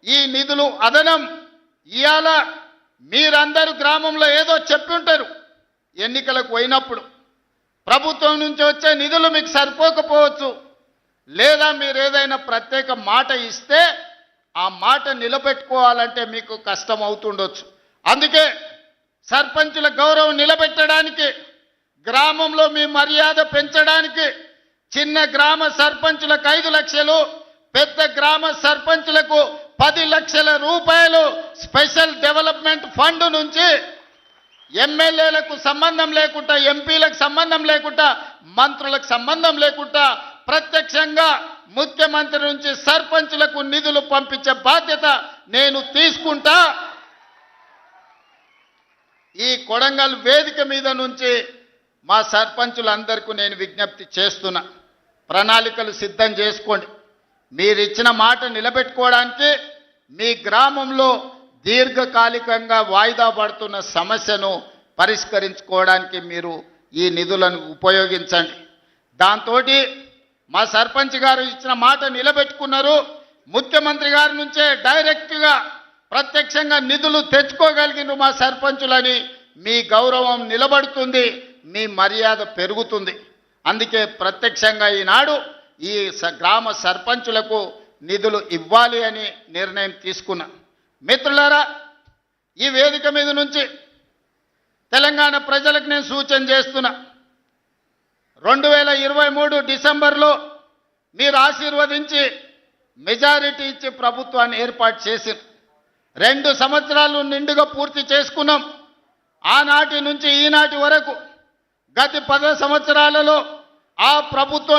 ఈ నిధులు అదనం. ఇవాళ మీరందరూ గ్రామంలో ఏదో చెప్పి ఉంటారు, ఎన్నికలకు పోయినప్పుడు ప్రభుత్వం నుంచి వచ్చే నిధులు మీకు సరిపోకపోవచ్చు, లేదా మీరు ఏదైనా ప్రత్యేక మాట ఇస్తే ఆ మాట నిలబెట్టుకోవాలంటే మీకు కష్టం అవుతుండొచ్చు. అందుకే సర్పంచుల గౌరవం నిలబెట్టడానికి, గ్రామంలో మీ మర్యాద పెంచడానికి చిన్న గ్రామ సర్పంచులకు 5 లక్షలు, పెద్ద గ్రామ సర్పంచులకు 10 లక్షల రూపాయలు స్పెషల్ డెవలప్మెంట్ ఫండ్ నుంచి ఎమ్మెల్యేలకు సంబంధం లేకుండా, ఎంపీలకు సంబంధం లేకుండా, మంత్రులకు సంబంధం లేకుండా ప్రత్యక్షంగా ముఖ్యమంత్రి నుంచి సర్పంచులకు నిధులు పంపించే బాధ్యత నేను తీసుకుంటా. ఈ కొడంగల్ వేదిక మీద నుంచి మా సర్పంచులందరికీ నేను విజ్ఞప్తి చేస్తున్నా, ప్రణాళికలు సిద్ధం చేసుకోండి. మీరు ఇచ్చిన మాట నిలబెట్టుకోవడానికి మీ గ్రామంలో దీర్ఘకాలికంగా వాయిదా పడుతున్న సమస్యను పరిష్కరించుకోవడానికి మీరు ఈ నిధులను ఉపయోగించండి. దాంతో మా సర్పంచ్ గారు ఇచ్చిన మాట నిలబెట్టుకున్నారు. ముఖ్యమంత్రి గారి నుంచే డైరెక్ట్గా ప్రత్యక్షంగా నిధులు తెచ్చుకోగలిగిన మా సర్పంచులని మీ గౌరవం నిలబడుతుంది, మీ మర్యాద పెరుగుతుంది. అందుకే ప్రత్యక్షంగా ఈనాడు ఈ గ్రామ సర్పంచులకు నిధులు ఇవ్వాలి అని నిర్ణయం తీసుకున్నా. మిత్రులారా, ఈ వేదిక మీద నుంచి తెలంగాణ ప్రజలకు నేను సూచన చేస్తున్నా, 2023 డిసెంబర్లో మీరు ఆశీర్వదించి మెజారిటీ ఇచ్చి ప్రభుత్వాన్ని ఏర్పాటు చేసి 2 సంవత్సరాలు నిండుగా పూర్తి చేసుకున్నాం. ఆనాటి నుంచి ఈనాటి వరకు గత 10 సంవత్సరాలలో ఆ ప్రభుత్వం